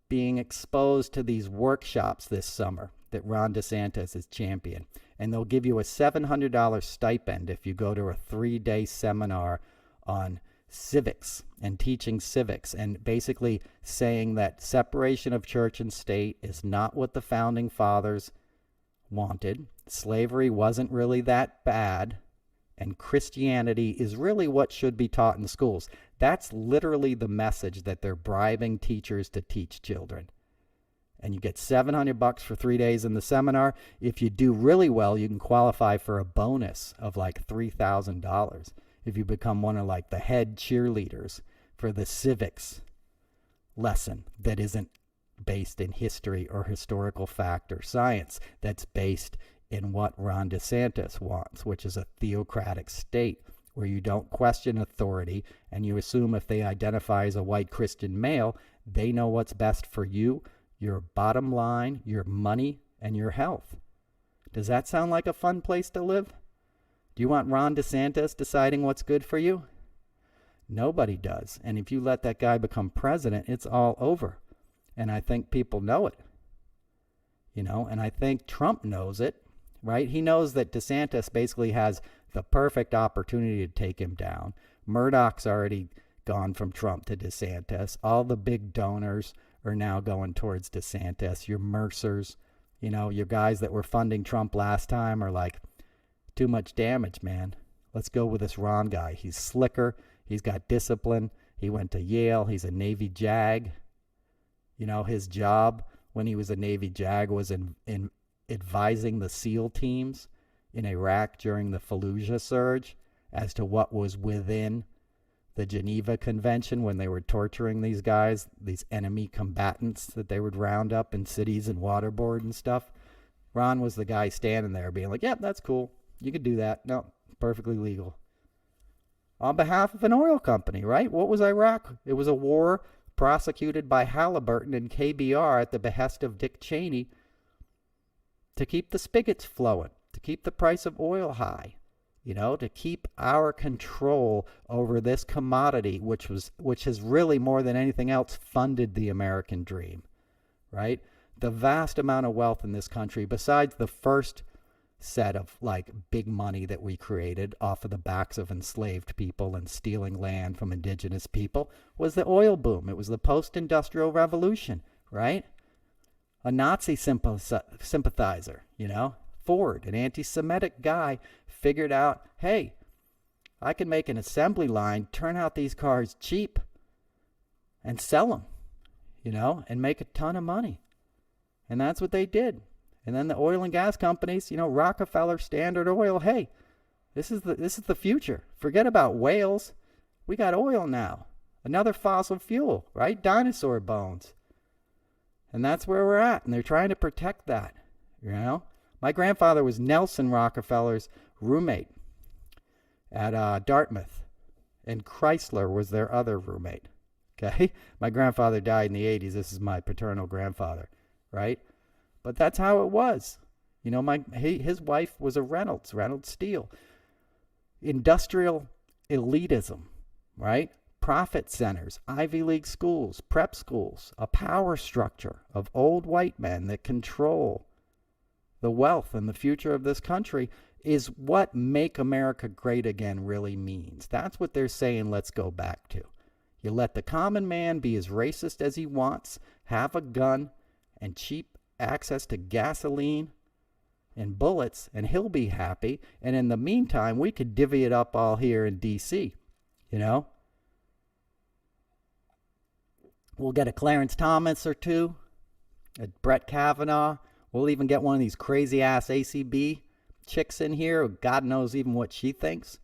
being exposed to these workshops this summer that Ron DeSantis is champion. And they'll give you a $700 stipend if you go to a 3-day seminar on civics and teaching civics and basically saying that separation of church and state is not what the founding fathers wanted. Slavery wasn't really that bad. And Christianity is really what should be taught in schools. That's literally the message that they're bribing teachers to teach children. And you get $700 for 3 days in the seminar. If you do really well, you can qualify for a bonus of like $3,000 if you become one of the head cheerleaders for the civics lesson that isn't based in history or historical fact or science, that's based in what Ron DeSantis wants, which is a theocratic state where you don't question authority and you assume if they identify as a white Christian male, they know what's best for you, your bottom line, your money, and your health. Does that sound like a fun place to live? Do you want Ron DeSantis deciding what's good for you? Nobody does. And if you let that guy become president, it's all over. And I think people know it. And I think Trump knows it, right? He knows that DeSantis basically has the perfect opportunity to take him down. Murdoch's already gone from Trump to DeSantis. All the big donors are now going towards DeSantis. Your Mercers, your guys that were funding Trump last time are like, too much damage, man. Let's go with this Ron guy. He's slicker. He's got discipline. He went to Yale. He's a Navy JAG. His job when he was a Navy JAG was in advising the SEAL teams in Iraq during the Fallujah surge as to what was within the Geneva Convention when they were torturing these guys, these enemy combatants that they would round up in cities and waterboard and stuff. Ron was the guy standing there being like, yep, that's cool. You could do that. No, perfectly legal. On behalf of an oil company, right? What was Iraq? It was a war prosecuted by Halliburton and KBR at the behest of Dick Cheney to keep the spigots flowing, to keep the price of oil high, to keep our control over this commodity, which has really more than anything else funded the American dream, right? The vast amount of wealth in this country, besides the first set of big money that we created off of the backs of enslaved people and stealing land from indigenous people, was the oil boom. It was the post-industrial revolution, right? A Nazi sympathizer, Ford, an anti-Semitic guy, figured out, hey, I can make an assembly line, turn out these cars cheap, and sell them, and make a ton of money. And that's what they did. And then the oil and gas companies, Rockefeller, Standard Oil, hey, this is the future. Forget about whales. We got oil now. Another fossil fuel, right? Dinosaur bones. And that's where we're at. And they're trying to protect that, My grandfather was Nelson Rockefeller's roommate at Dartmouth. And Chrysler was their other roommate. Okay? My grandfather died in the 80s. This is my paternal grandfather, right? But that's how it was. His wife was a Reynolds Steel. Industrial elitism, right? Profit centers, Ivy League schools, prep schools, a power structure of old white men that control the wealth and the future of this country is what Make America Great Again really means. That's what they're saying let's go back to. You let the common man be as racist as he wants, have a gun and cheap access to gasoline and bullets, and he'll be happy. And in the meantime, we could divvy it up all here in D.C., We'll get a Clarence Thomas or two, a Brett Kavanaugh. We'll even get one of these crazy-ass ACB chicks in here. Who God knows even what she thinks.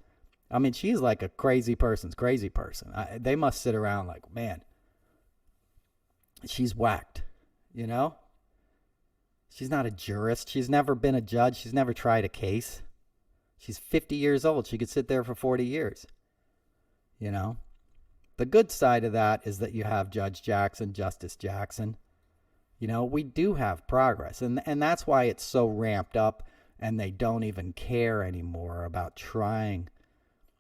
I mean, she's like a crazy person's crazy person. They must sit around like, man, she's whacked, She's not a jurist. She's never been a judge. She's never tried a case. She's 50 years old. She could sit there for 40 years. The good side of that is that you have Judge Jackson, Justice Jackson. We do have progress. And that's why it's so ramped up and they don't even care anymore about trying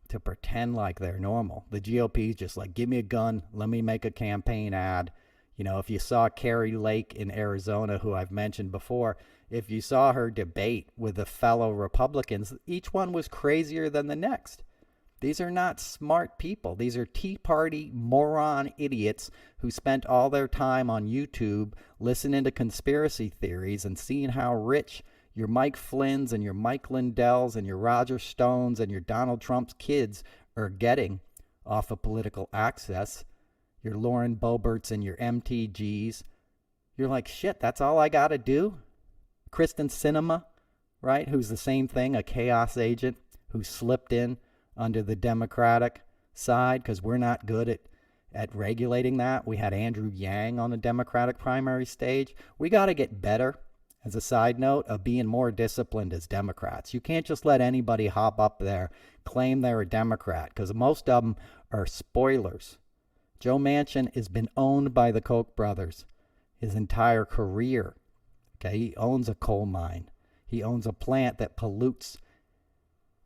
to pretend like they're normal. The GOP is just like, give me a gun. Let me make a campaign ad. If you saw Carrie Lake in Arizona, who I've mentioned before, if you saw her debate with the fellow Republicans, each one was crazier than the next. These are not smart people. These are Tea Party moron idiots who spent all their time on YouTube listening to conspiracy theories and seeing how rich your Mike Flynn's and your Mike Lindell's and your Roger Stone's and your Donald Trump's kids are getting off of political access. Your Lauren Boeberts and your MTGs. You're like, shit, that's all I got to do? Kristen Sinema, right, who's the same thing, a chaos agent who slipped in under the Democratic side because we're not good at regulating that. We had Andrew Yang on the Democratic primary stage. We got to get better, as a side note, of being more disciplined as Democrats. You can't just let anybody hop up there, claim they're a Democrat, because most of them are spoilers. Joe Manchin has been owned by the Koch brothers his entire career. Okay, he owns a coal mine. He owns a plant that pollutes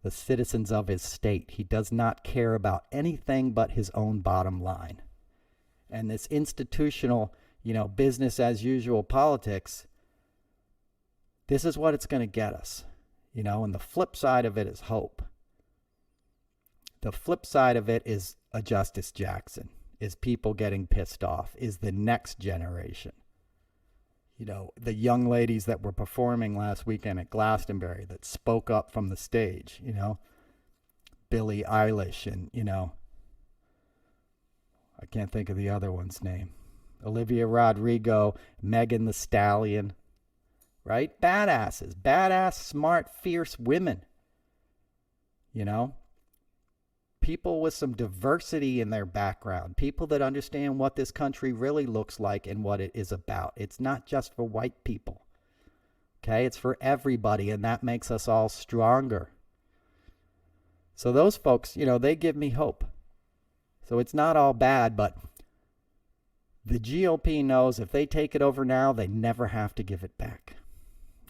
the citizens of his state. He does not care about anything but his own bottom line. And this institutional, business as usual politics, this is what it's going to get us. And the flip side of it is hope. The flip side of it is a Justice Jackson, is people getting pissed off, is the next generation. You know, the young ladies that were performing last weekend at Glastonbury that spoke up from the stage, you know, Billie Eilish and, you know, I can't think of the other one's name. Olivia Rodrigo, Megan Thee Stallion, right? Badasses, badass, smart, fierce women. You know, people with some diversity in their background, people that understand what this country really looks like and what it is about. It's not just for white people. Okay, it's for everybody, and that makes us all stronger. So those folks, you know, they give me hope. So it's not all bad, but the GOP knows if they take it over now, they never have to give it back.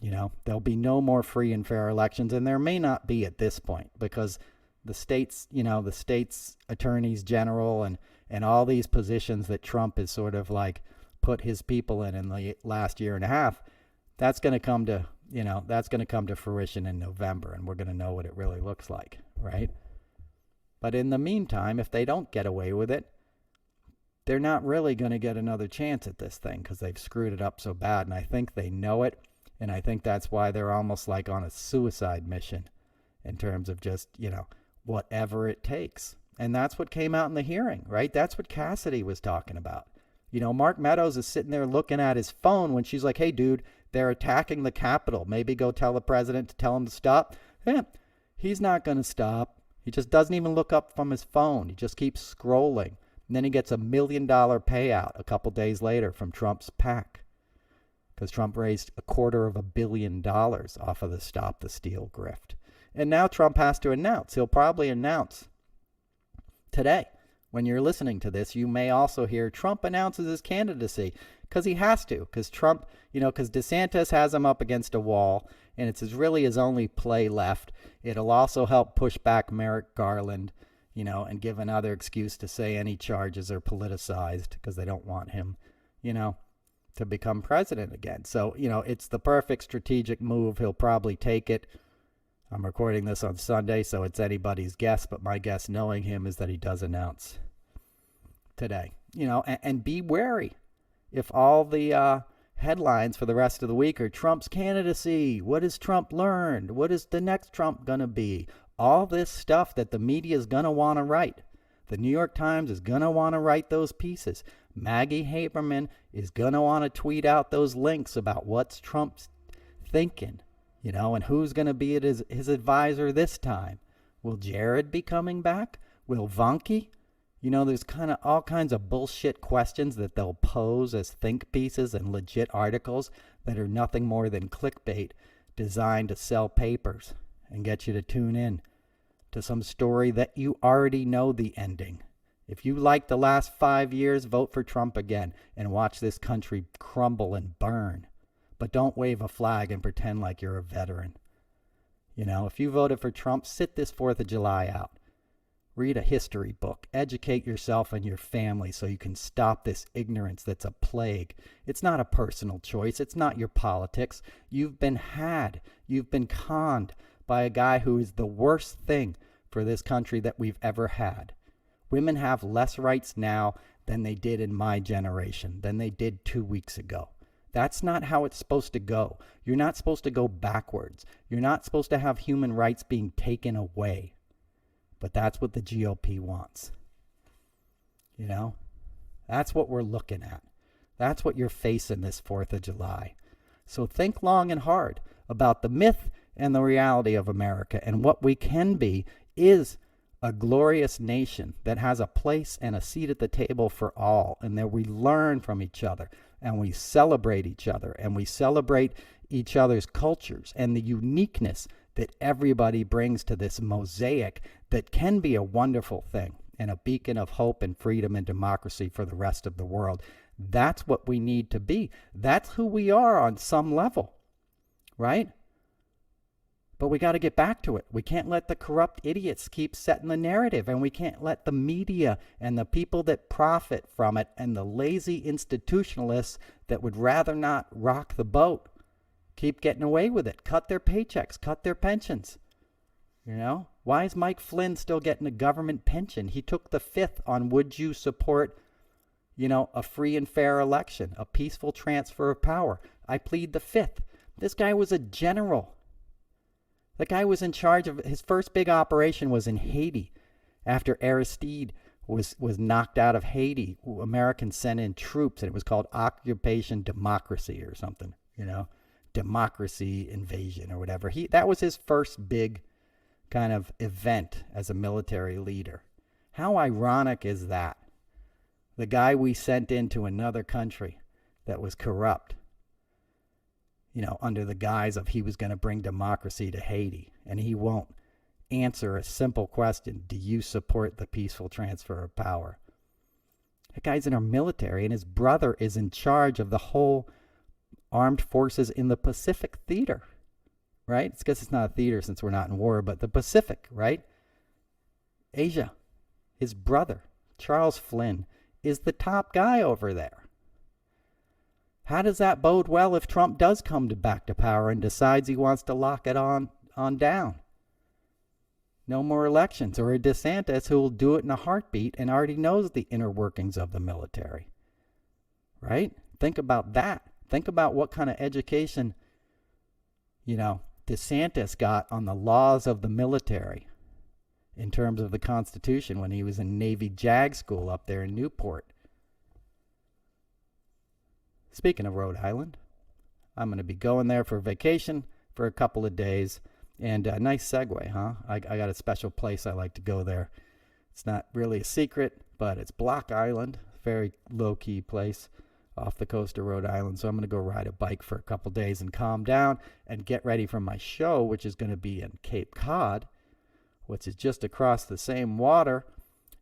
You know, there'll be no more free and fair elections, and there may not be at this point because the states, you know, the states attorneys general and all these positions that Trump has sort of like put his people in the last year and a half, that's going to come to, you know, that's going to come to fruition in November, and we're going to know what it really looks like, right? But in the meantime, if they don't get away with it, they're not really going to get another chance at this thing because they've screwed it up so bad. And I think they know it. And I think that's why they're almost like on a suicide mission in terms of just, you know, whatever it takes. And that's what came out in the hearing, right? That's what Cassidy was talking about. You know, Mark Meadows is sitting there looking at his phone when she's like, hey, dude, they're attacking the Capitol. Maybe go tell the president to tell him to stop. He's not going to stop. He just doesn't even look up from his phone. He just keeps scrolling. And then he gets $1 million payout a couple days later from Trump's PAC because Trump raised $250 million off of the Stop the Steal grift. And now Trump has to announce. He'll probably announce today. When you're listening to this, you may also hear Trump announces his candidacy because he has to, because Trump, you know, because DeSantis has him up against a wall and it's really his only play left. It'll also help push back Merrick Garland, you know, and give another excuse to say any charges are politicized because they don't want him, you know, to become president again. So, you know, it's the perfect strategic move. He'll probably take it. I'm recording this on Sunday, so it's anybody's guess, but my guess knowing him is that he does announce today, you know, and be wary if all the headlines for the rest of the week are Trump's candidacy. What has Trump learned? What is the next Trump going to be? All this stuff that the media is going to want to write. The New York Times is going to want to write those pieces. Maggie Haberman is going to want to tweet out those links about what's Trump's thinking, you know, and who's going to be his advisor this time. Will Jared be coming back? Will Vanke? You know, there's kind of all kinds of bullshit questions that they'll pose as think pieces and legit articles that are nothing more than clickbait designed to sell papers and get you to tune in to some story that you already know the ending. If you like the last 5 years, vote for Trump again and watch this country crumble and burn. But don't wave a flag and pretend like you're a veteran. You know, if you voted for Trump, sit this 4th of July out. Read a history book. Educate yourself and your family so you can stop this ignorance that's a plague. It's not a personal choice. It's not your politics. You've been had. You've been conned by a guy who is the worst thing for this country that we've ever had. Women have less rights now than they did in my generation, than they did 2 weeks ago. That's not how it's supposed to go. You're not supposed to go backwards. You're not supposed to have human rights being taken away. But that's what the GOP wants. You know, that's what we're looking at. That's what you're facing this 4th of July. So think long and hard about the myth and the reality of America. And what we can be is a glorious nation that has a place and a seat at the table for all. And that we learn from each other and we celebrate each other and we celebrate each other's cultures and the uniqueness that everybody brings to this mosaic that can be a wonderful thing and a beacon of hope and freedom and democracy for the rest of the world. That's what we need to be. That's who we are on some level, right? But we got to get back to it. We can't let the corrupt idiots keep setting the narrative, and we can't let the media and the people that profit from it and the lazy institutionalists that would rather not rock the boat keep getting away with it. Cut their paychecks, cut their pensions. You know, Why is Mike Flynn still getting a government pension? He took the fifth on would you support, a free and fair election, a peaceful transfer of power. I plead the fifth. This guy was a general. The guy was in charge of, his first big operation was in Haiti. After Aristide was knocked out of Haiti, Americans sent in troops, and it was called Occupation Democracy or something, democracy invasion or whatever. That was his first big kind of event as a military leader. How ironic is that? The guy we sent into another country that was corrupt, under the guise of he was going to bring democracy to Haiti, and he won't answer a simple question: do you support the peaceful transfer of power? That guy's in our military, and his brother is in charge of the whole armed forces in the Pacific theater, right? It's because it's not a theater since we're not in war, but the Pacific, right? Asia. His brother, Charles Flynn, is the top guy over there. How does that bode well if Trump does come back to power and decides he wants to lock it on down? No more elections. Or a DeSantis who will do it in a heartbeat and already knows the inner workings of the military. Right? Think about that. Think about what kind of education, DeSantis got on the laws of the military in terms of the Constitution when he was in Navy JAG school up there in Newport. Speaking of Rhode Island, I'm going to be going there for vacation for a couple of days. And nice segue, huh? I got a special place I like to go there. It's not really a secret, but it's Block Island, very low-key place off the coast of Rhode Island. So I'm going to go ride a bike for a couple days and calm down and get ready for my show, which is going to be in Cape Cod, which is just across the same water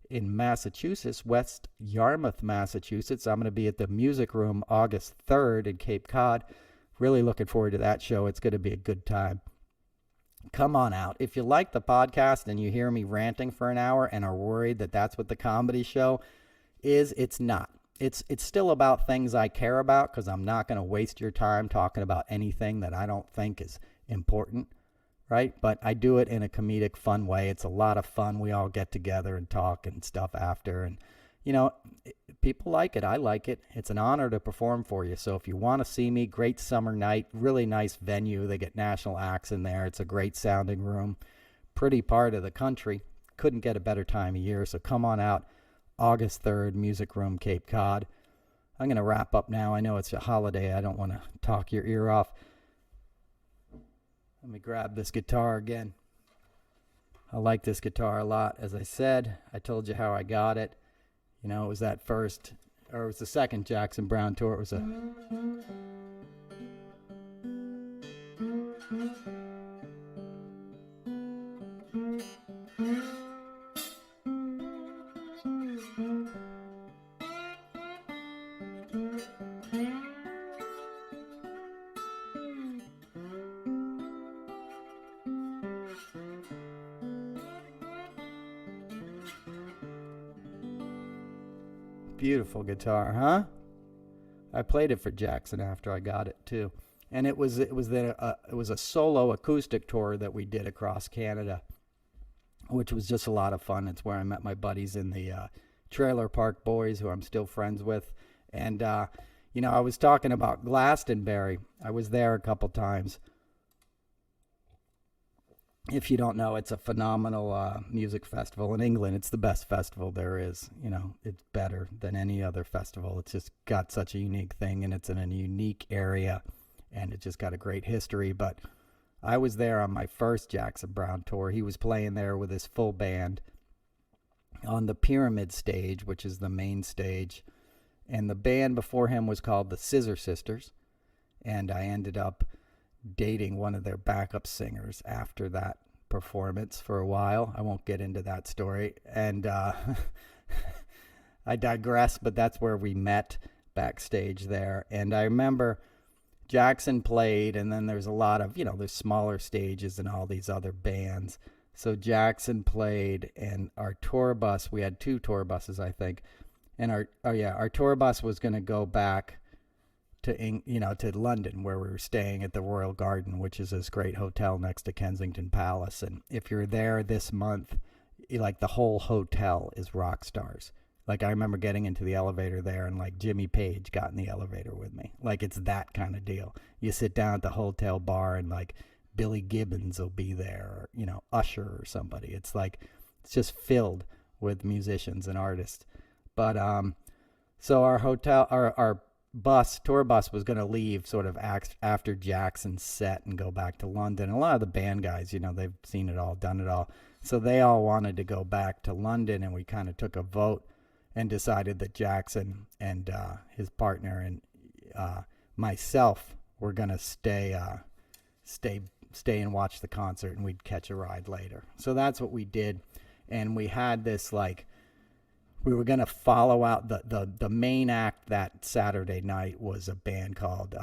in Massachusetts, West Yarmouth, Massachusetts. I'm going to be at the Music Room August 3rd in Cape Cod. Really looking forward to that show. It's going to be a good time. Come on out. If you like the podcast and you hear me ranting for an hour and are worried that that's what the comedy show is, it's not. It's still about things I care about, because I'm not going to waste your time talking about anything that I don't think is important, right? But I do it in a comedic, fun way. It's a lot of fun. We all get together and talk and stuff after. And, people like it. I like it. It's an honor to perform for you. So if you want to see me, great summer night, really nice venue. They get national acts in there. It's a great sounding room. Pretty part of the country. Couldn't get a better time of year. So come on out. August 3rd, Music Room, Cape Cod. I'm going to wrap up now. I know it's a holiday. I don't want to talk your ear off. Let me grab this guitar again. I like this guitar a lot. As I said, I told you how I got it. It was that first, or it was the second Jackson Browne tour. It was a... Beautiful guitar, huh? I played it for Jackson after I got it too, and it was a solo acoustic tour that we did across Canada, which was just a lot of fun. It's where I met my buddies in the Trailer Park Boys, who I'm still friends with, and I was talking about Glastonbury. I was there a couple times. If you don't know, it's a phenomenal music festival in England. It's the best festival there is. It's better than any other festival. It's just got such a unique thing, and it's in a unique area, and it just got a great history. But I was there on my first Jackson Browne tour. He was playing there with his full band on the Pyramid stage, which is the main stage. And the band before him was called the Scissor Sisters, and I ended up dating one of their backup singers after that performance for a while. I won't get into that story, and I digress, but that's where we met backstage there. And I remember Jackson played, and then there's a lot of, there's smaller stages and all these other bands. So Jackson played, and our tour bus, we had 2 tour buses, I think, and our tour bus was going to go back to London, where we were staying at the Royal Garden, which is this great hotel next to Kensington Palace. And if you're there this month, like the whole hotel is rock stars. Like I remember getting into the elevator there, and like Jimmy Page got in the elevator with me. Like it's that kind of deal. You sit down at the hotel bar and like Billy Gibbons will be there, or Usher or somebody. It's just filled with musicians and artists. But so our tour bus was going to leave sort of after Jackson's set and go back to London. A lot of the band guys, they've seen it all, done it all. So they all wanted to go back to London, and we kind of took a vote and decided that Jackson and his partner and myself were going to stay and watch the concert, and we'd catch a ride later. So that's what we did. And we had this we were going to follow out the main act that Saturday night was a band called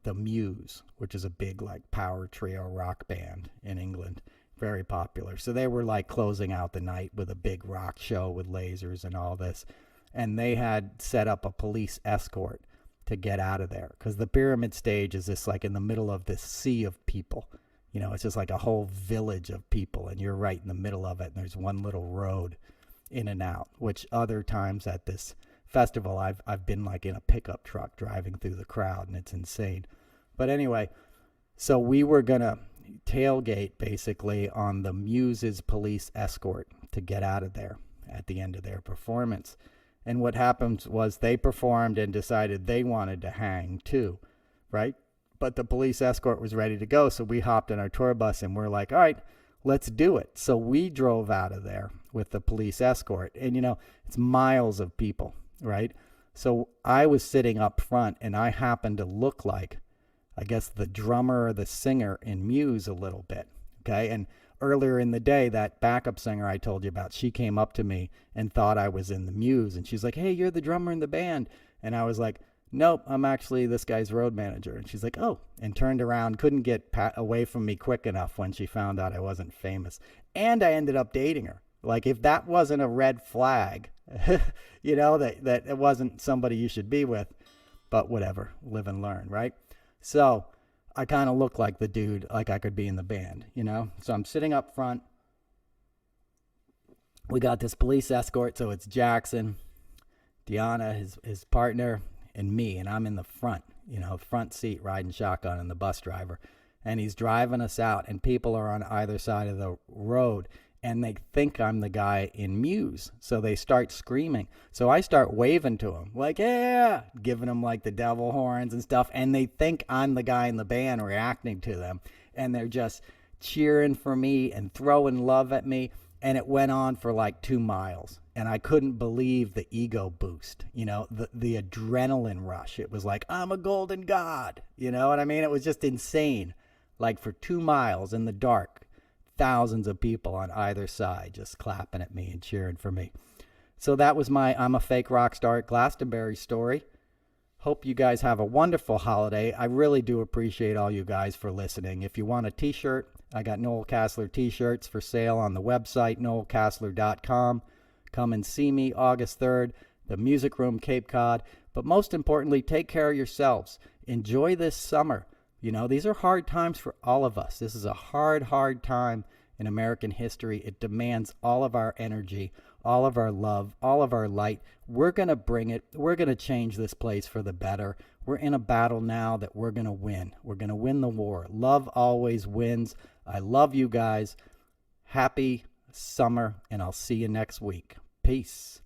The Muse, which is a big power trio rock band in England, very popular. So they were closing out the night with a big rock show with lasers and all this. And they had set up a police escort to get out of there, because the Pyramid Stage is this in the middle of this sea of people. It's just like a whole village of people, and you're right in the middle of it, and there's one little road in and out, which other times at this festival I've been in a pickup truck driving through the crowd, and it's insane. But anyway, so we were gonna tailgate basically on the Muse's police escort to get out of there at the end of their performance. And what happened was they performed and decided they wanted to hang too, right? But the police escort was ready to go, so we hopped in our tour bus and we're like, all right, let's do it. So we drove out of there with the police escort, and it's miles of people, right? So I was sitting up front, and I happened to look like, I guess, the drummer or the singer in Muse a little bit, okay? And earlier in the day, that backup singer I told you about, she came up to me and thought I was in the Muse, and she's like, hey, you're the drummer in the band. And I was like, nope, I'm actually this guy's road manager. And she's like, oh, and turned around, couldn't get away from me quick enough when she found out I wasn't famous. And I ended up dating her. If that wasn't a red flag, that it wasn't somebody you should be with, but whatever, live and learn, right? So I kind of look like the dude, I could be in the band, So I'm sitting up front. We got this police escort, so it's Jackson, Deanna, his partner, and me, and I'm in the front, front seat riding shotgun, and the bus driver. And he's driving us out, and people are on either side of the road, and they think I'm the guy in Muse. So they start screaming. So I start waving to them, yeah, giving them the devil horns and stuff. And they think I'm the guy in the band reacting to them. And they're just cheering for me and throwing love at me. And it went on for 2 miles. And I couldn't believe the ego boost, the adrenaline rush. It was I'm a golden god. You know what I mean? It was just insane. For 2 miles in the dark. Thousands of people on either side just clapping at me and cheering for me. So that was my I'm a fake rock star at Glastonbury story. Hope you guys have a wonderful holiday. I really do appreciate all you guys for listening. If you want a t-shirt, I got Noel Casler t-shirts for sale on the website, noelcasler.com. Come and see me August 3rd, the Music Room, Cape Cod. But most importantly, take care of yourselves. Enjoy this summer. These are hard times for all of us. This is a hard time in American history. It demands all of our energy, all of our love, all of our light. We're going to bring it. We're going to change this place for the better. We're in a battle now that we're going to win. We're going to win the war. Love always wins. I love you guys. Happy summer, and I'll see you next week. Peace.